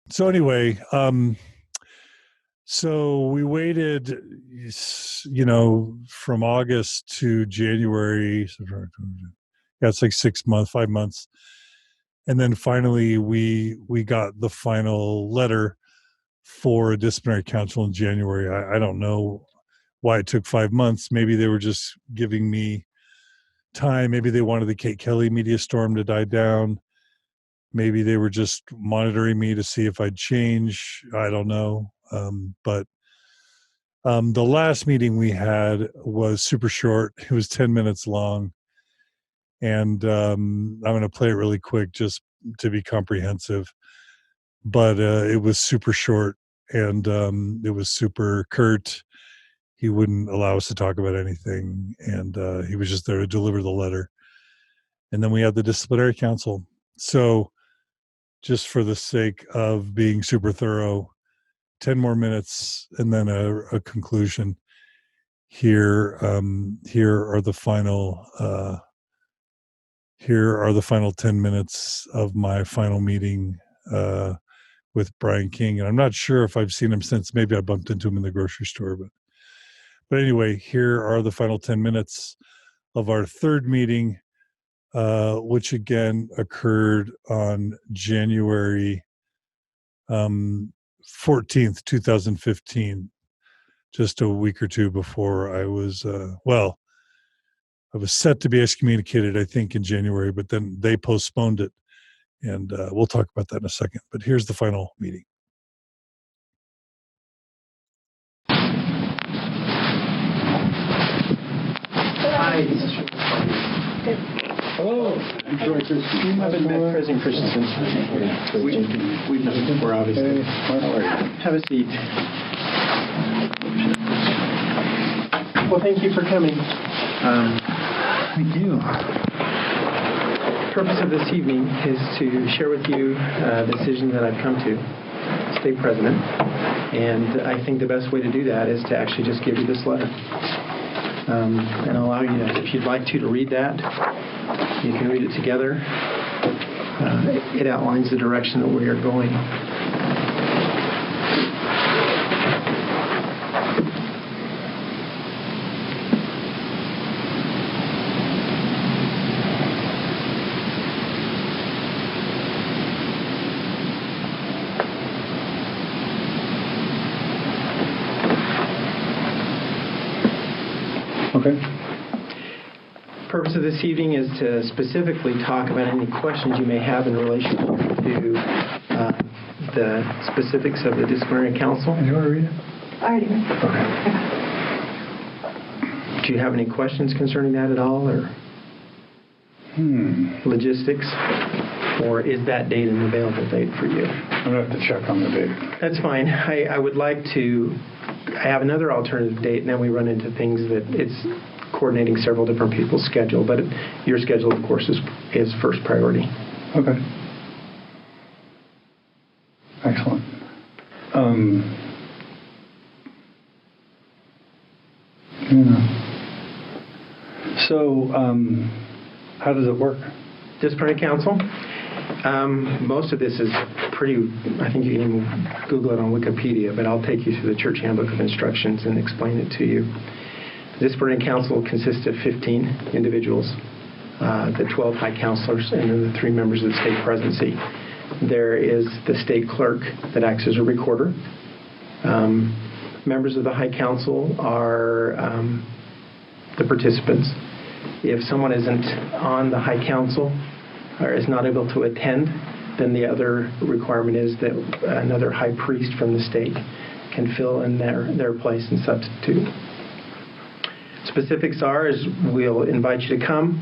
So anyway, so we waited, from August to January. Yeah, it's like 6 months, 5 months. And then finally we got the final letter for a disciplinary council in January. I don't know why it took 5 months. Maybe they were just giving me time. Maybe they wanted the Kate Kelly media storm to die down. Maybe they were just monitoring me to see if I'd change. I don't know. But the last meeting we had was super short. It was 10 minutes long. And I'm going to play it really quick just to be comprehensive. But it was super short, and it was super curt. He wouldn't allow us to talk about anything, and he was just there to deliver the letter. And then we had the disciplinary council. So just for the sake of being super thorough, 10 more minutes and then a conclusion. Here are the final 10 minutes of my final meeting with Bryan King. And I'm not sure if I've seen him since. Maybe I bumped into him in the grocery store, but anyway, here are the final 10 minutes of our third meeting, which again occurred on January 14th, 2015, just a week or two before I was, I was set to be excommunicated, I think, in January, but then they postponed it. And we'll talk about that in a second. But here's the final meeting. Hi. Hello. I've been met President Christensen. We've met before, obviously. Have a seat. Well, thank you for coming. Thank you. The purpose of this evening is to share with you the decision that I've come to, State President. And I think the best way to do that is to actually just give you this letter. And allow you, if you'd like to read that. You can read it together. It outlines the direction that we are going. Okay. The purpose of this evening is to specifically talk about any questions you may have in relation to the specifics of the disciplinary council. Do you want to read it? I already read it. Okay. Do you have any questions concerning that at all, or logistics? Or is that date an available date for you? I'm going to have to check on the date. That's fine. I would like to have another alternative date, and then we run into things that it's coordinating several different people's schedule, but your schedule, of course, is first priority. Okay. Excellent. So, how does it work? Disciplinary council. Most of this is pretty, I think you can even Google it on Wikipedia, but I'll take you through the Church Handbook of Instructions and explain it to you. The disciplinary council consists of 15 individuals, the 12 high counselors, and then the 3 members of the state presidency. There is the state clerk that acts as a recorder. Members of the high council are the participants. If someone isn't on the high council or is not able to attend, then the other requirement is that another high priest from the state can fill in their place and substitute. Specifics are, is we'll invite you to come.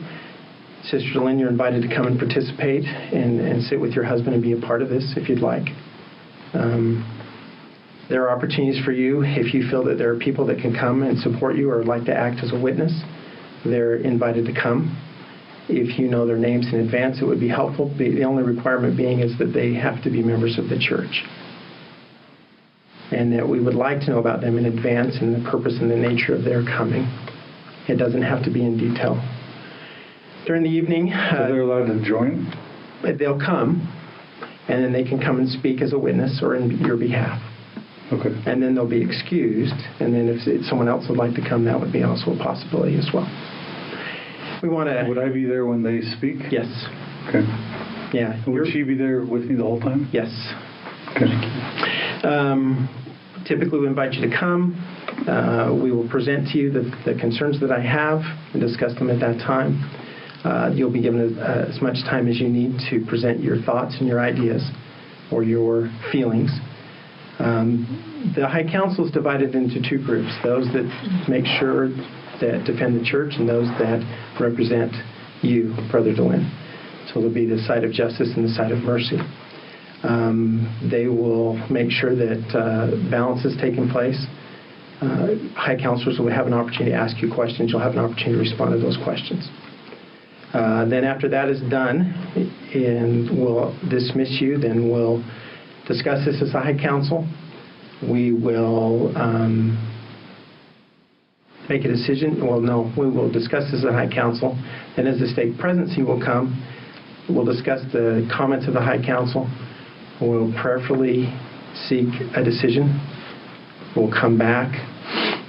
Sister Dehlin, you're invited to come and participate and sit with your husband and be a part of this if you'd like. There are opportunities for you if you feel that there are people that can come and support you or would like to act as a witness. They're invited to come. If you know their names in advance, it would be helpful. The only requirement being is that they have to be members of the church. And that we would like to know about them in advance and the purpose and the nature of their coming. It doesn't have to be in detail. During the evening... So they're allowed to join? They'll come. and then they can come and speak as a witness or in your behalf. Okay. And then they'll be excused, and then if someone else would like to come, that would be also a possibility as well. We want to... Would I be there when they speak? Yes. Okay. Yeah. Would she be there with me the whole time? Yes. Okay. Typically, we invite you to come. We will present to you the concerns that I have and discuss them at that time. You'll be given as much time as you need to present your thoughts and your ideas or your feelings. The High Council is divided into two groups, those that make sure that defend the church and those that represent you, Brother Dehlin. So there'll be the side of justice and the side of mercy. They will make sure that balance is taking place. High counselors will have an opportunity to ask you questions. You'll have an opportunity to respond to those questions. Then after that is done, and we'll dismiss you, then we'll discuss this as a High Council. We will make a decision. Well, no, we will discuss this as a High Council. Then as the stake presidency will come, we'll discuss the comments of the High Council. We'll prayerfully seek a decision. We'll come back.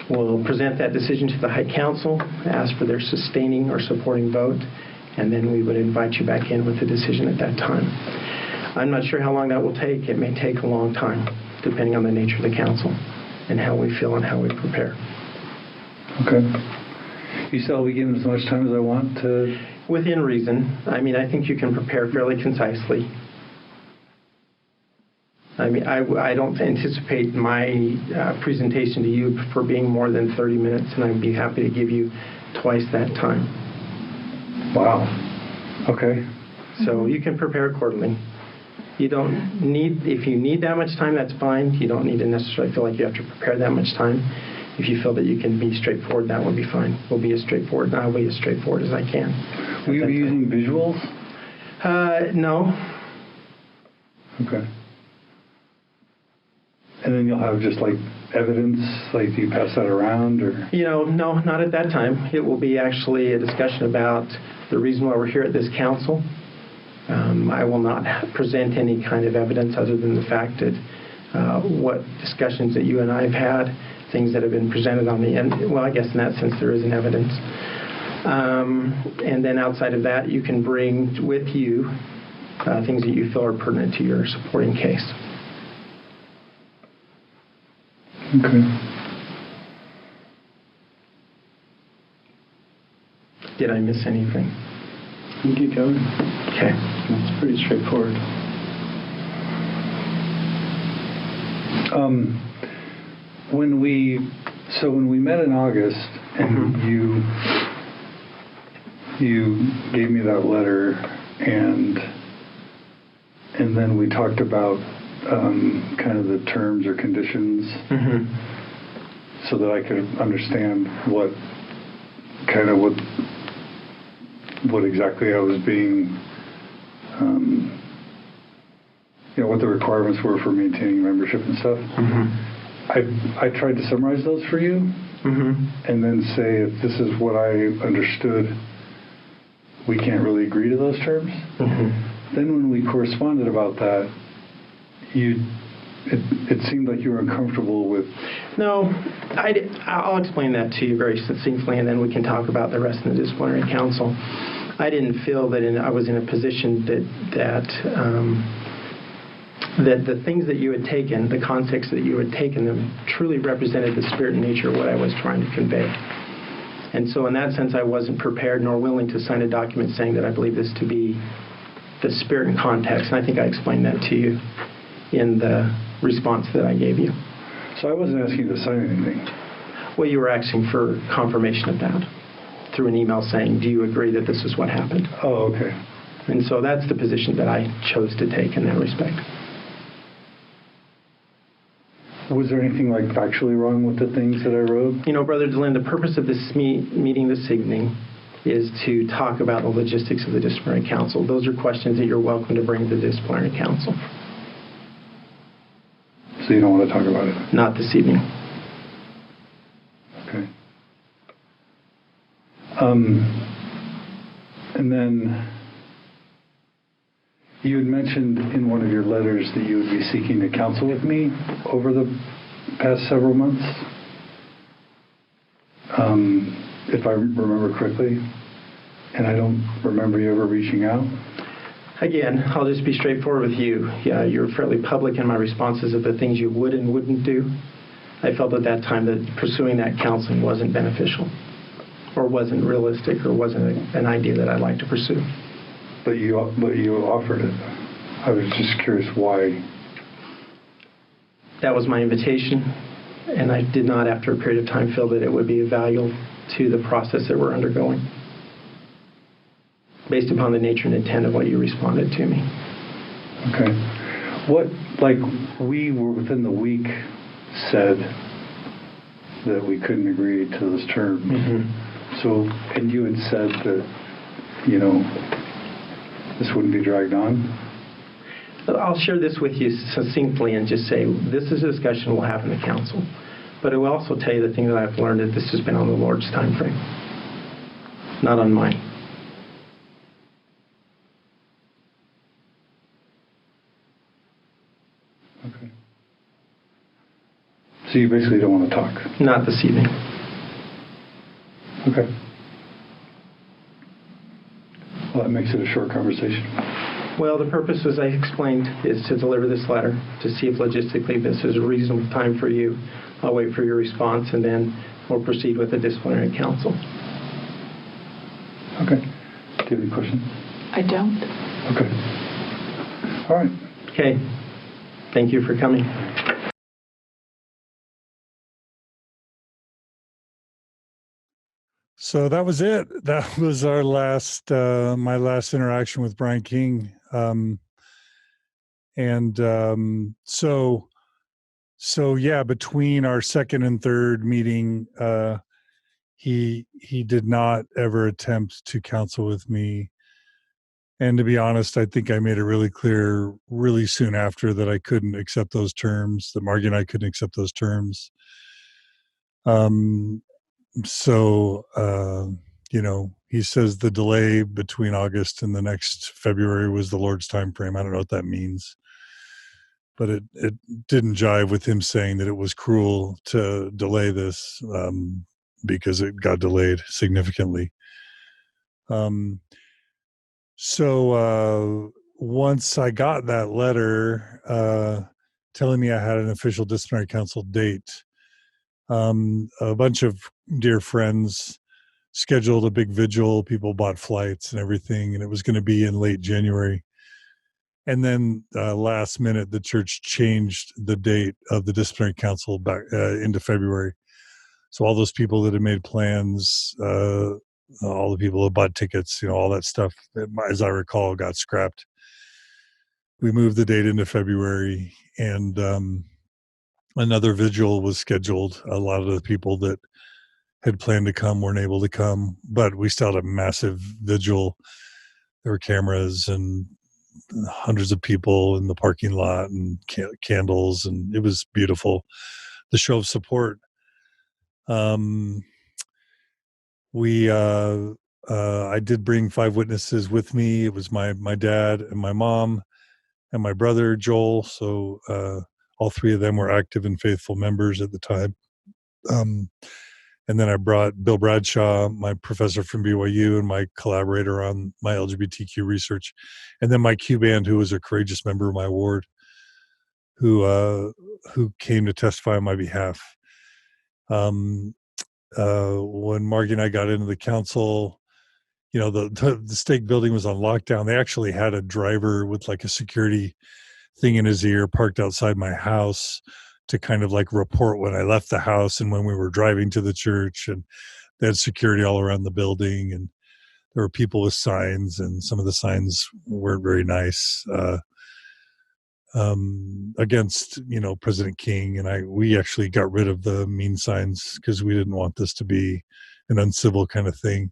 We'll present that decision to the High Council, ask for their sustaining or supporting vote, and then we would invite you back in with a decision at that time. I'm not sure how long that will take. It may take a long time, depending on the nature of the council and how we feel and how we prepare. Okay. You said I'll be given as much time as I want to... Within reason. I mean, I think you can prepare fairly concisely. I mean, I don't anticipate my presentation to you for being more than 30 minutes, and I'd be happy to give you twice that time. Wow. Okay. So you can prepare accordingly. You don't need, if you need that much time, that's fine. You don't need to necessarily feel like you have to prepare that much time. If you feel that you can be straightforward, that would be fine. We'll be as straightforward, and I'll be as straightforward as I can. Will you be using visuals? No. Okay. And then you'll have just like evidence, like do you pass that around or? No, not at that time. It will be actually a discussion about the reason why we're here at this council. I will not present any kind of evidence other than the fact that what discussions that you and I have had, things that have been presented on the end. Well, I guess in that sense there is an evidence. And then outside of that, you can bring with you things that you feel are pertinent to your supporting case. Okay. Did I miss anything? You keep going. Okay. It's pretty straightforward. When we met in August and you gave me that letter and then we talked about kind of the terms or conditions so that I could understand what exactly I was being, what the requirements were for maintaining membership and stuff. I tried to summarize those for you and then say if this is what I understood, we can't really agree to those terms. Then when we corresponded about that, it seemed like you were uncomfortable with... No, I'll explain that to you very succinctly, and then we can talk about the rest of the disciplinary council. I didn't feel that I was in a position that the things that you had taken, the context that you had taken them, truly represented the spirit and nature of what I was trying to convey. And so in that sense, I wasn't prepared nor willing to sign a document saying that I believe this to be the spirit and context. And I think I explained that to you in the response that I gave you. So I wasn't asking you to sign anything. Well, you were asking for confirmation of that through an email saying, do you agree that this is what happened? Oh, okay. And so that's the position that I chose to take in that respect. Was there anything like factually wrong with the things that I wrote? Brother Dehlin, the purpose of this meeting this evening is to talk about the logistics of the disciplinary council. Those are questions that you're welcome to bring to the disciplinary council. So you don't want to talk about it? Not this evening. Okay. And then You had mentioned in one of your letters that you would be seeking to counsel with me over the past several months, if I remember correctly, and I don't remember you ever reaching out. Again, I'll just be straightforward with you. Yeah, you're fairly public in my responses of the things you would and wouldn't do. I felt at that time that pursuing that counseling wasn't beneficial or wasn't realistic or wasn't an idea that I'd like to pursue. But you offered it. I was just curious why. That was my invitation, and I did not, after a period of time, feel that it would be of value to the process that we're undergoing, based upon the nature and intent of what you responded to me. Okay. We were within the week said that we couldn't agree to those terms. Mm-hmm. So, and you had said that, this wouldn't be dragged on? I'll share this with you succinctly and just say this is a discussion we'll have in the council. But I will also tell you the thing that I've learned that this has been on the Lord's time frame, not on mine. Okay. So you basically don't want to talk? Not this evening. Okay. Well, that makes it a short conversation. Well, the purpose, as I explained, is to deliver this letter to see if logistically this is a reasonable time for you. I'll wait for your response, and then we'll proceed with the disciplinary council. Okay. Do you have any questions? I don't. Okay. All right. Okay. Thank you for coming. So that was it. That was our last, my last interaction with Bryan King. So yeah, between our second and third meeting, he did not ever attempt to counsel with me. And to be honest, I think I made it really clear really soon after that I couldn't accept those terms, that Margie and I couldn't accept those terms. He says the delay between August and the next February was the Lord's time frame. I don't know what that means, but it didn't jive with him saying that it was cruel to delay this because it got delayed significantly. So once I got that letter telling me I had an official disciplinary council date, a bunch of dear friends scheduled a big vigil. People bought flights and everything, and it was going to be in late January. And then last minute, the church changed the date of the disciplinary council back into February. So all those people that had made plans, all the people that bought tickets, all that stuff, as I recall, got scrapped. We moved the date into February, and another vigil was scheduled. A lot of the people that had planned to come weren't able to come, but we still had a massive vigil. There were cameras and hundreds of people in the parking lot and candles, and it was beautiful. The show of support. I did bring 5 witnesses with me. It was my dad and my mom and my brother Joel. So all 3 of them were active and faithful members at the time. And then I brought Bill Bradshaw, my professor from BYU and my collaborator on my LGBTQ research, and then Mike Cuband, who was a courageous member of my ward, who came to testify on my behalf. When Margie and I got into the council, the stake building was on lockdown. They actually had a driver with like a security thing in his ear parked outside my house to kind of like report when I left the house and when we were driving to the church, and they had security all around the building, and there were people with signs, and some of the signs weren't very nice against, President King. And we actually got rid of the mean signs because we didn't want this to be an uncivil kind of thing.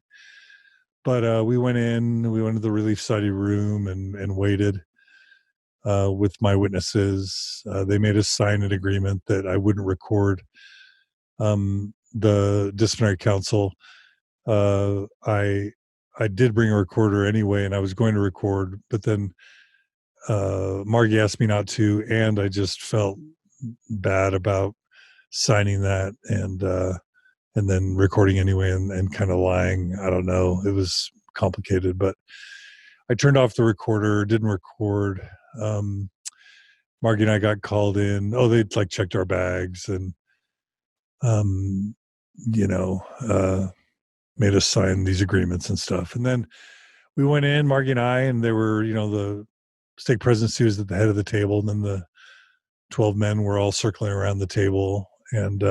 But we went to the Relief Society room and waited with my witnesses. They made us sign an agreement that I wouldn't record the disciplinary council. I did bring a recorder anyway, and I was going to record, but then Margie asked me not to, and I just felt bad about signing that and then recording anyway and kind of lying. I don't know. It was complicated, but I turned off the recorder, didn't record. Margie and I got called in. Oh, they'd like checked our bags and, made us sign these agreements and stuff. And then we went in, Margie and I, and there were, the stake presidency was at the head of the table. And then the 12 men were all circling around the table. And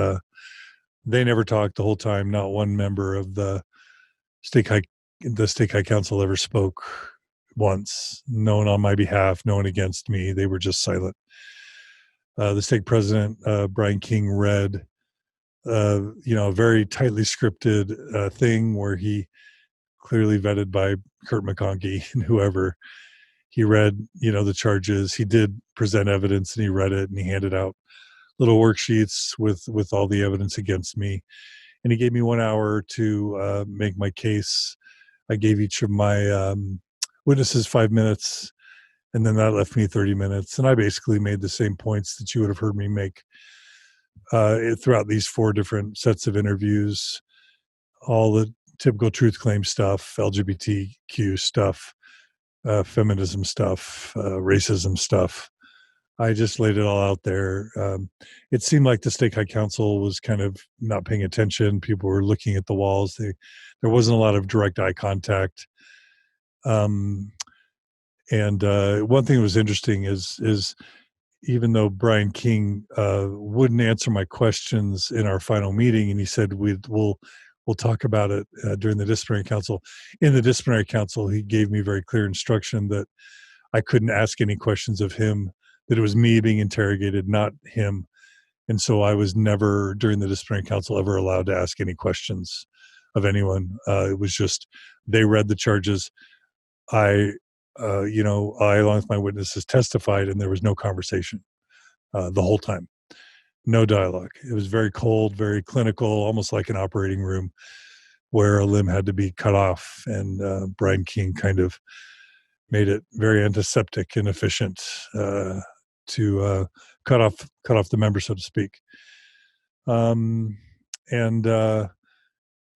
they never talked the whole time. Not one member of the stake high council ever spoke once. No one on my behalf, no one against me. They were just silent. The stake president, Brian King, read, a very tightly scripted thing where he, clearly vetted by Kurt McConkie and whoever, he read, the charges. He did present evidence and he read it and he handed out little worksheets with all the evidence against me. And he gave me 1 hour to make my case. I gave each of my witnesses 5 minutes, and then that left me 30 minutes. And I basically made the same points that you would have heard me make throughout these 4 different sets of interviews. All the typical truth claim stuff, LGBTQ stuff, feminism stuff, racism stuff. I just laid it all out there. It seemed like the Stake High Council was kind of not paying attention. People were looking at the walls. There wasn't a lot of direct eye contact. And one thing that was interesting is even though Brian King wouldn't answer my questions in our final meeting, and he said we'll talk about it during the disciplinary council. In the disciplinary council, he gave me very clear instruction that I couldn't ask any questions of him, that it was me being interrogated, not him. And so I was never, during the disciplinary council, ever allowed to ask any questions of anyone. It was just, they read the charges. I, along with my witnesses, testified, and there was no conversation the whole time. No dialogue. It was very cold, very clinical, almost like an operating room where a limb had to be cut off. And Brian King kind of made it very antiseptic and efficient to cut off the member, so to speak. And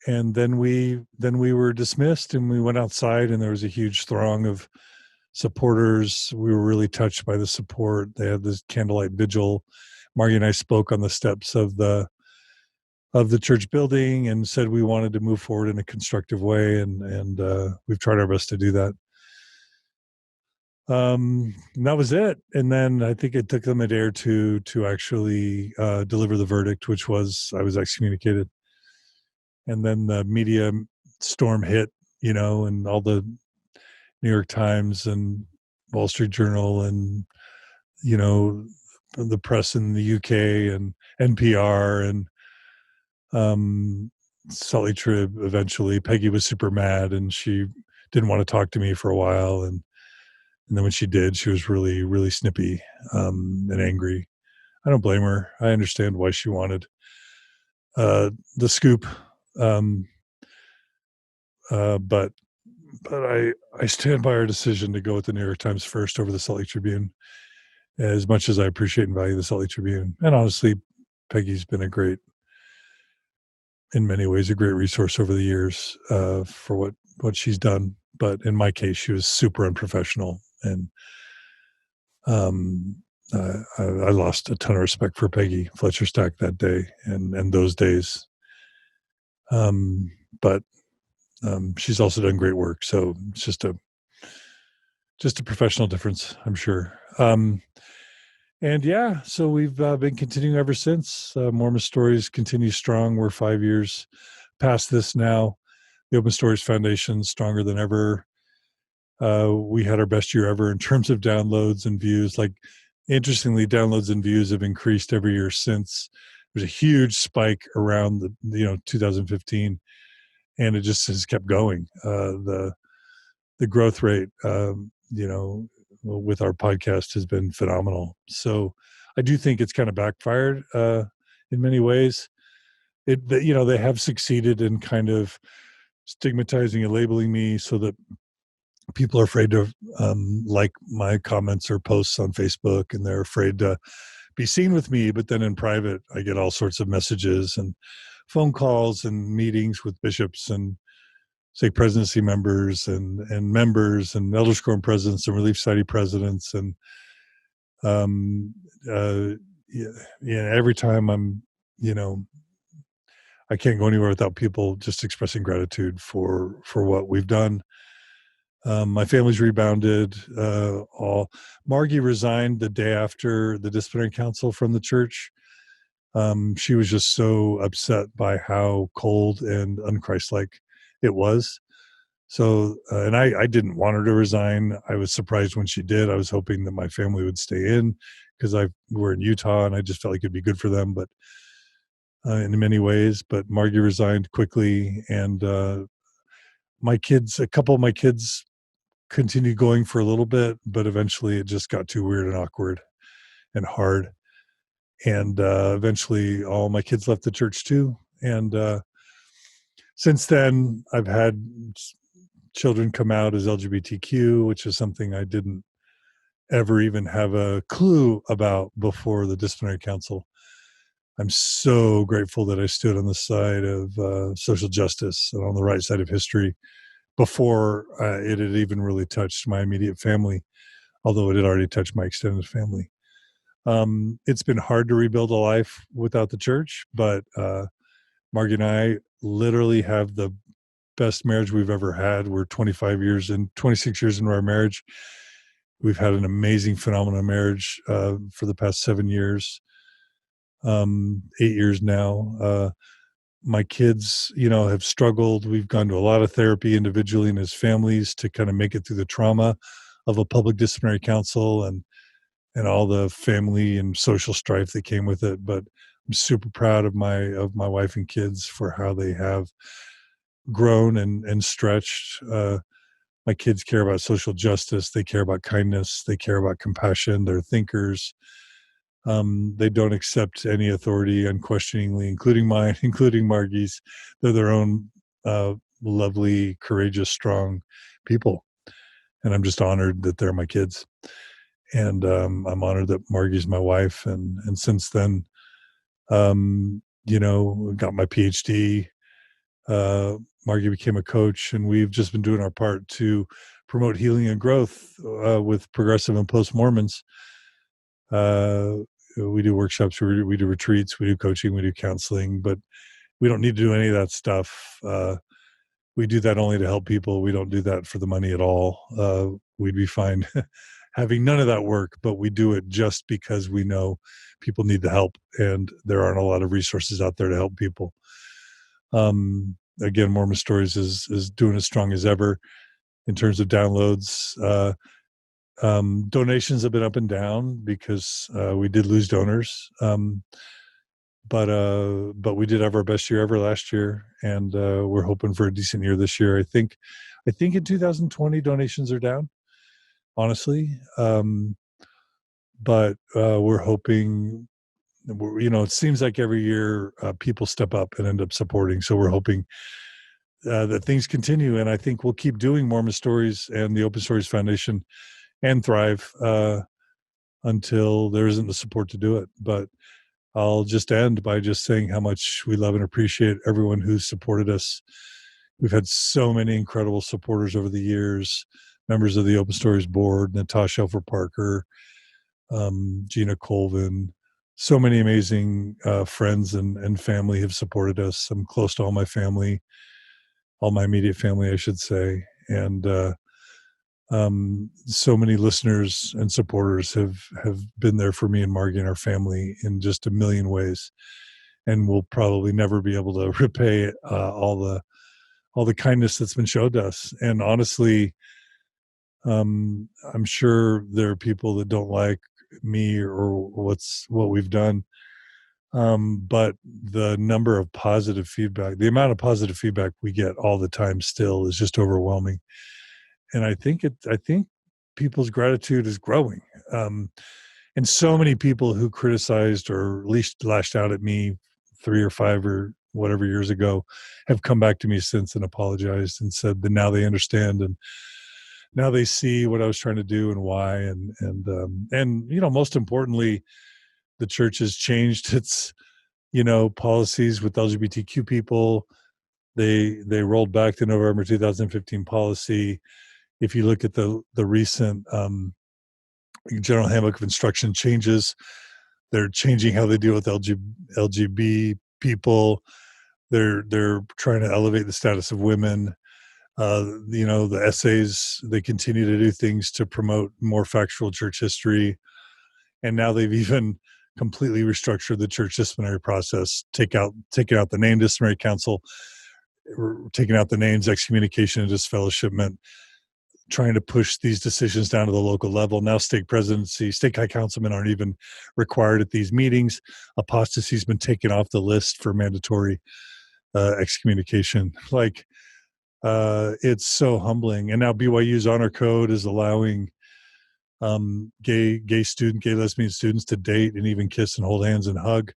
then we were dismissed, and we went outside, and there was a huge throng of supporters. We were really touched by the support. They had this candlelight vigil. Margie and I spoke on the steps of the church building and said we wanted to move forward in a constructive way, and we've tried our best to do that. And that was it. And then I think it took them a day or two to actually deliver the verdict, which was I was excommunicated. And then the media storm hit, and all the New York Times and Wall Street Journal and, the press in the UK and NPR and Salt Lake Trib eventually. Peggy was super mad, and she didn't want to talk to me for a while. And then when she did, she was really, really snippy and angry. I don't blame her. I understand why she wanted the scoop. But I stand by our decision to go with the New York Times first over the Salt Lake Tribune, as much as I appreciate and value the Salt Lake Tribune. And honestly, Peggy's been in many ways, a great resource over the years for what she's done. But in my case, she was super unprofessional. And I lost a ton of respect for Peggy Fletcher Stack that day and those days. But she's also done great work. So it's just a professional difference, I'm sure. And yeah, so we've been continuing ever since. Mormon Stories continue strong. We're 5 years past this now. The Open Stories Foundation stronger than ever. We had our best year ever in terms of downloads and views. Like, interestingly, downloads and views have increased every year since. There's a huge spike around 2015, and it just has kept going. The growth rate, with our podcast has been phenomenal. So I do think it's kind of backfired in many ways. They have succeeded in kind of stigmatizing and labeling me so that people are afraid to like my comments or posts on Facebook, and they're afraid to be seen with me. But then in private, I get all sorts of messages and phone calls and meetings with bishops and stake presidency members and members and elders quorum presidents and relief society presidents. And every time I'm, I can't go anywhere without people just expressing gratitude for what we've done. My family's rebounded. Margie resigned the day after the disciplinary council from the church. She was just so upset by how cold and unchristlike it was. So, and I didn't want her to resign. I was surprised when she did. I was hoping that my family would stay in because we're in Utah and I just felt like it'd be good for them. But in many ways, but Margie resigned quickly, and a couple of my kids continued going for a little bit, but eventually it just got too weird and awkward and hard. And eventually all my kids left the church too. And since then, I've had children come out as LGBTQ, which is something I didn't ever even have a clue about before the disciplinary council. I'm so grateful that I stood on the side of social justice and on the right side of history before it had even really touched my immediate family, although it had already touched my extended family. It's been hard to rebuild a life without the church, but Margie and I literally have the best marriage we've ever had. We're 26 years into our marriage. We've had an amazing, phenomenal marriage for the past 7 years, 8 years now. My kids, have struggled. We've gone to a lot of therapy individually and as families to kind of make it through the trauma of a public disciplinary council and all the family and social strife that came with it. But I'm super proud of my wife and kids for how they have grown and stretched. My kids care about social justice. They care about kindness. They care about compassion. They're thinkers. They don't accept any authority unquestioningly, including mine, including Margie's. They're their own lovely, courageous, strong people. And I'm just honored that they're my kids. And I'm honored that Margie's my wife. And since then, got my PhD. Margie became a coach, and we've just been doing our part to promote healing and growth with progressive and post-Mormons. We do workshops, we do retreats, we do coaching, we do counseling, but we don't need to do any of that stuff. We do that only to help people. We don't do that for the money at all. We'd be fine having none of that work, but we do it just because we know people need the help, and there aren't a lot of resources out there to help people. Again, Mormon Stories is doing as strong as ever in terms of downloads. Donations have been up and down because we did lose donors, but we did have our best year ever last year, and we're hoping for a decent year this year. I think in 2020 donations are down, honestly, but we're hoping. It seems like every year people step up and end up supporting. So we're hoping that things continue, and I think we'll keep doing Mormon Stories and the Open Stories Foundation and Thrive until there isn't the support to do it. But I'll just end by just saying how much we love and appreciate everyone who's supported us. We've had so many incredible supporters over the years, members of the Open Stories board, Natasha Elfer Parker, Gina Colvin. So many amazing friends and family have supported us. I'm close to all my family, all my immediate family, I should say. And so many listeners and supporters have been there for me and Margie and our family in just a million ways. And we'll probably never be able to repay all the kindness that's been showed to us. And honestly, I'm sure there are people that don't like me or what we've done. But the amount of positive feedback we get all the time still is just overwhelming. And I think people's gratitude is growing. And so many people who criticized or at least lashed out at me 3 or 5 or whatever years ago have come back to me since and apologized and said that now they understand. And now they see what I was trying to do and why, and most importantly, the church has changed its policies with LGBTQ people. They rolled back the November 2015 policy. If you look at the recent General Handbook of Instruction changes, they're changing how they deal with LGBT people. They're trying to elevate the status of women. The essays, they continue to do things to promote more factual church history. And now they've even completely restructured the church disciplinary process, taking out the name disciplinary council, taking out the names excommunication and disfellowshipment, trying to push these decisions down to the local level. Now stake presidency, stake high councilmen aren't even required at these meetings. Apostasy's been taken off the list for mandatory excommunication. It's so humbling. And now BYU's honor code is allowing gay lesbian students to date and even kiss and hold hands and hug.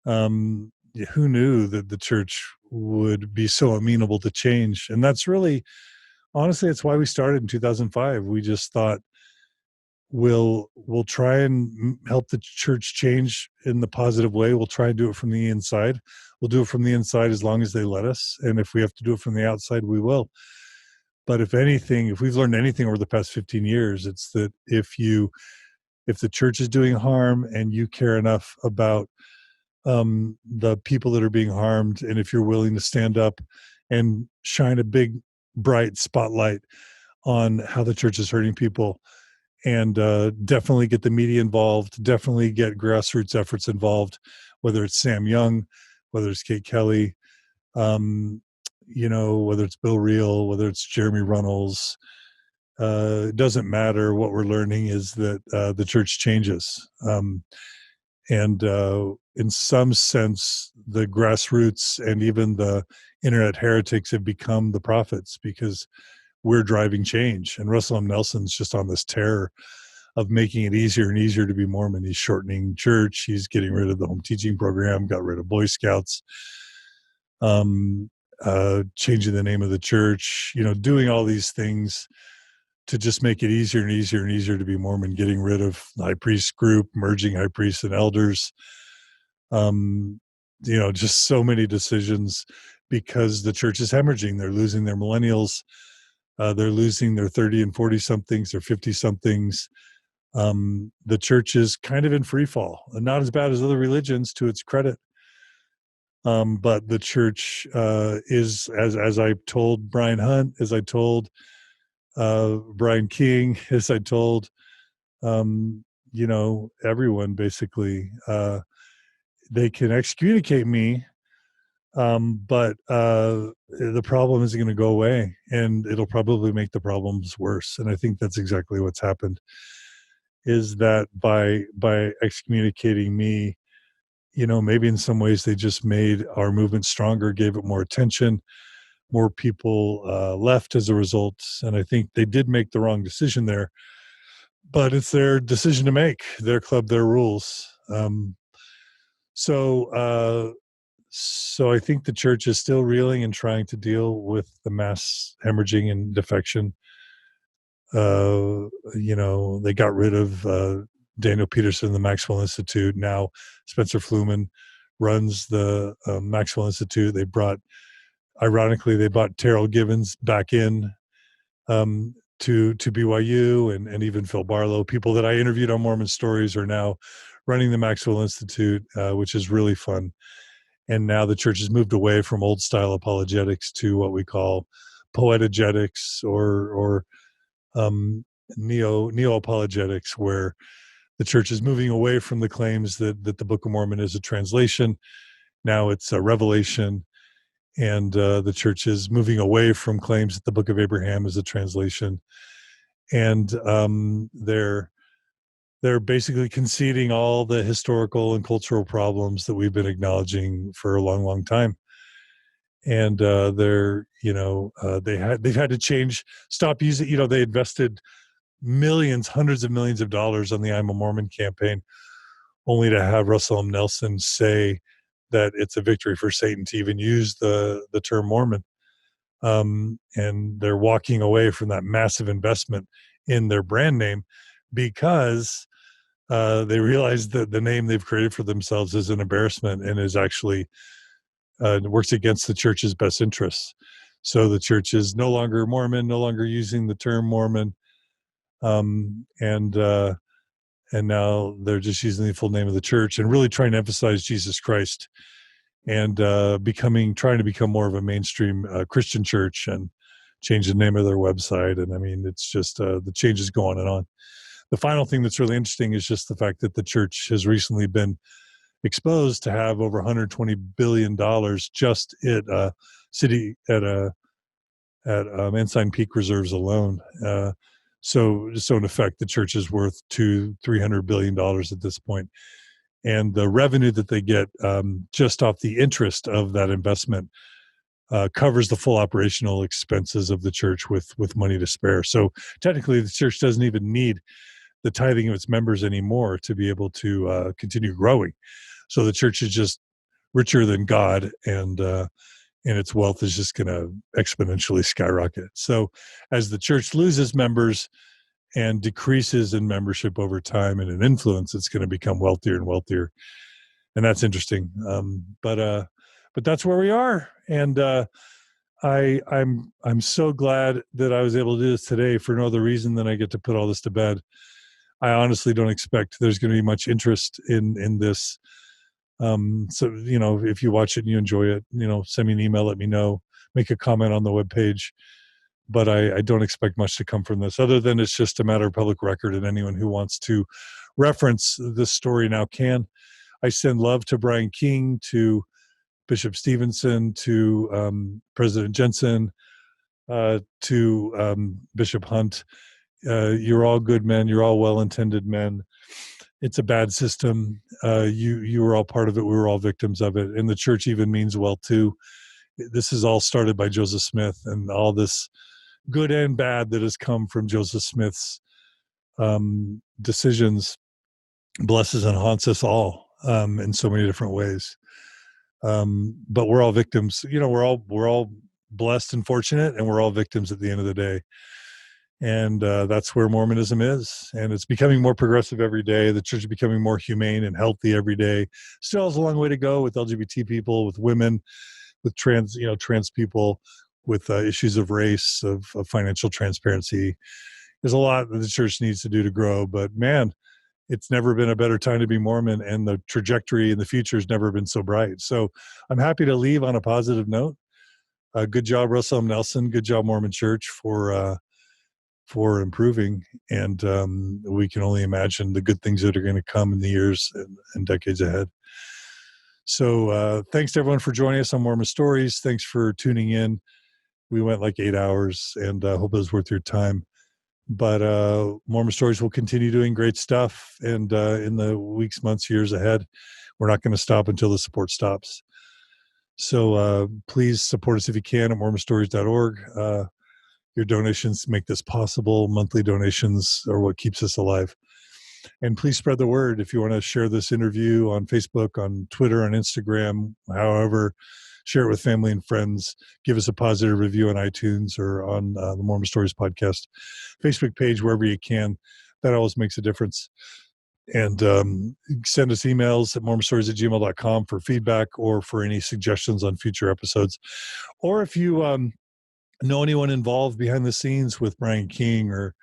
Who knew that the church would be so amenable to change? And that's really, honestly, it's why we started in 2005. We just thought we'll try and help the church change in the positive way. We'll try and do it from the inside. We'll do it from the inside as long as they let us. And if we have to do it from the outside, we will. But if we've learned anything over the past 15 years, it's that if the church is doing harm and you care enough about the people that are being harmed, and if you're willing to stand up and shine a big, bright spotlight on how the church is hurting people, and definitely get the media involved, definitely get grassroots efforts involved, whether it's Sam Young, whether it's Kate Kelly, whether it's Bill Reel, whether it's Jeremy Runnels, it doesn't matter. What we're learning is that the church changes. And in some sense, the grassroots and even the internet heretics have become the prophets, because we're driving change. And Russell M. Nelson's just on this tear of making it easier and easier to be Mormon. He's shortening church. He's getting rid of the home teaching program, got rid of Boy Scouts, changing the name of the church, doing all these things to just make it easier and easier and easier to be Mormon, getting rid of the high priest group, merging high priests and elders, just so many decisions, because the church is hemorrhaging. They're losing their millennials. They're losing their 30 and 40 somethings, their 50 somethings. The church is kind of in free fall, and not as bad as other religions, to its credit. But the church is, as I told Brian Hunt, as I told Bryan King, as I told, everyone basically, they can excommunicate me, but the problem isn't going to go away, and it'll probably make the problems worse. And I think that's exactly what's happened, is that by excommunicating me, maybe in some ways they just made our movement stronger, gave it more attention. More people left as a result, and I think they did make the wrong decision there. But it's their decision to make, their club, their rules. So I think the church is still reeling and trying to deal with the mass hemorrhaging and defection. They got rid of Daniel Peterson, the Maxwell Institute. Now Spencer Fluman runs the Maxwell Institute. Ironically, they brought Terrell Givens back in to BYU, and even Phil Barlow. People that I interviewed on Mormon Stories are now running the Maxwell Institute, which is really fun. And now the church has moved away from old style apologetics to what we call poetigetics or neo-apologetics, where the church is moving away from the claims that the Book of Mormon is a translation. Now it's a revelation. And the church is moving away from claims that the Book of Abraham is a translation. And they're basically conceding all the historical and cultural problems that we've been acknowledging for a long, long time. And they've had to change, stop using, they invested millions, hundreds of millions of dollars on the I'm a Mormon campaign, only to have Russell M. Nelson say that it's a victory for Satan to even use the term Mormon. and they're walking away from that massive investment in their brand name because they realize that the name they've created for themselves is an embarrassment and is actually works against the church's best interests. So the church is no longer Mormon, no longer using the term Mormon, and now they're just using the full name of the church and really trying to emphasize Jesus Christ and trying to become more of a mainstream Christian church and change the name of their website. And I mean, it's just the changes go on and on. The final thing that's really interesting is just the fact that the church has recently been exposed to have over $120 billion just at Ensign Peak reserves alone. So in effect, the church is worth $200-300 billion at this point. And the revenue that they get just off the interest of that investment covers the full operational expenses of the church with money to spare. So technically, the church doesn't even need the tithing of its members anymore to be able to continue growing. So the church is just richer than God, and its wealth is just going to exponentially skyrocket. So as the church loses members and decreases in membership over time and in influence, it's going to become wealthier and wealthier. And that's interesting. But that's where we are. And I'm so glad that I was able to do this today for no other reason than I get to put all this to bed. I honestly don't expect there's going to be much interest in this. So, if you watch it and you enjoy it, send me an email, let me know, make a comment on the webpage. But I don't expect much to come from this other than it's just a matter of public record, and anyone who wants to reference this story now can. I send love to Bryan King, to Bishop Stephenson, to President Jensen, to Bishop Hunt. You're all good men. You're all well-intended men. It's a bad system. You were all part of it. We were all victims of it. And the church even means well, too. This is all started by Joseph Smith, and all this good and bad that has come from Joseph Smith's decisions blesses and haunts us all in so many different ways. But we're all victims. We're all blessed and fortunate, and we're all victims at the end of the day. And that's where Mormonism is. And it's becoming more progressive every day. The church is becoming more humane and healthy every day. Still has a long way to go with LGBT people, with women, with trans people, with issues of race, of financial transparency. There's a lot that the church needs to do to grow. But man, it's never been a better time to be Mormon, and the trajectory in the future has never been so bright. So I'm happy to leave on a positive note. Good job, Russell M. Nelson. Good job, Mormon Church, for improving, and we can only imagine the good things that are going to come in the years and decades ahead. So thanks to everyone for joining us on Mormon Stories. Thanks for tuning in. We went like 8 hours, and I hope it was worth your time. But Mormon Stories will continue doing great stuff, and in the weeks, months, years ahead, we're not going to stop until the support stops. So please support us if you can at mormonstories.org. Your donations make this possible. Monthly donations are what keeps us alive. And please spread the word. If you want to share this interview on Facebook, on Twitter, on Instagram, however, share it with family and friends. Give us a positive review on iTunes or on the Mormon Stories podcast Facebook page, wherever you can. That always makes a difference. And send us emails at mormonstories@gmail.com for feedback or for any suggestions on future episodes. Or if you know anyone involved behind the scenes with Bryan King or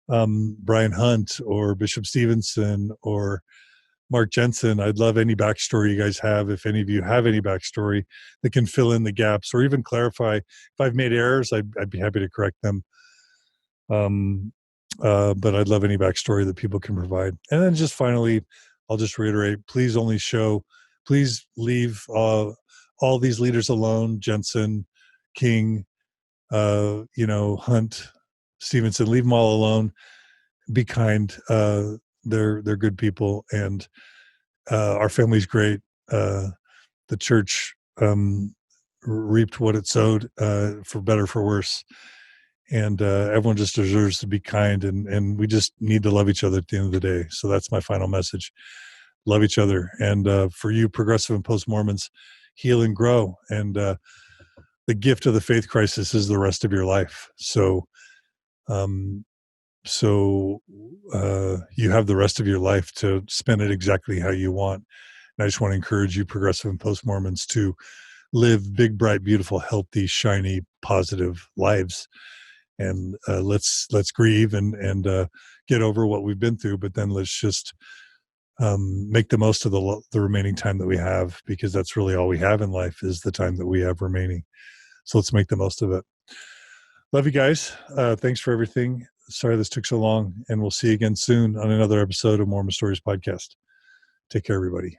Brian Hunt or Bishop Stephenson or Mark Jensen, I'd love any backstory you guys have. If any of you have any backstory that can fill in the gaps or even clarify, if I've made errors, I'd be happy to correct them. But I'd love any backstory that people can provide. And then just finally, I'll just reiterate, please leave all these leaders alone, Jensen, King, Hunt, Stephenson, leave them all alone. Be kind. They're good people, and our family's great. The church reaped what it sowed, for better, for worse. And everyone just deserves to be kind, and we just need to love each other at the end of the day. So that's my final message. Love each other. And for you progressive and post-Mormons, heal and grow. And the gift of the faith crisis is the rest of your life. So you have the rest of your life to spend it exactly how you want. And I just want to encourage you, progressive and post-Mormons, to live big, bright, beautiful, healthy, shiny, positive lives. And let's grieve and get over what we've been through, but then let's just make the most of the remaining time that we have, because that's really all we have in life is the time that we have remaining. So let's make the most of it. Love you guys. Thanks for everything. Sorry this took so long, and we'll see you again soon on another episode of Mormon Stories Podcast. Take care, everybody.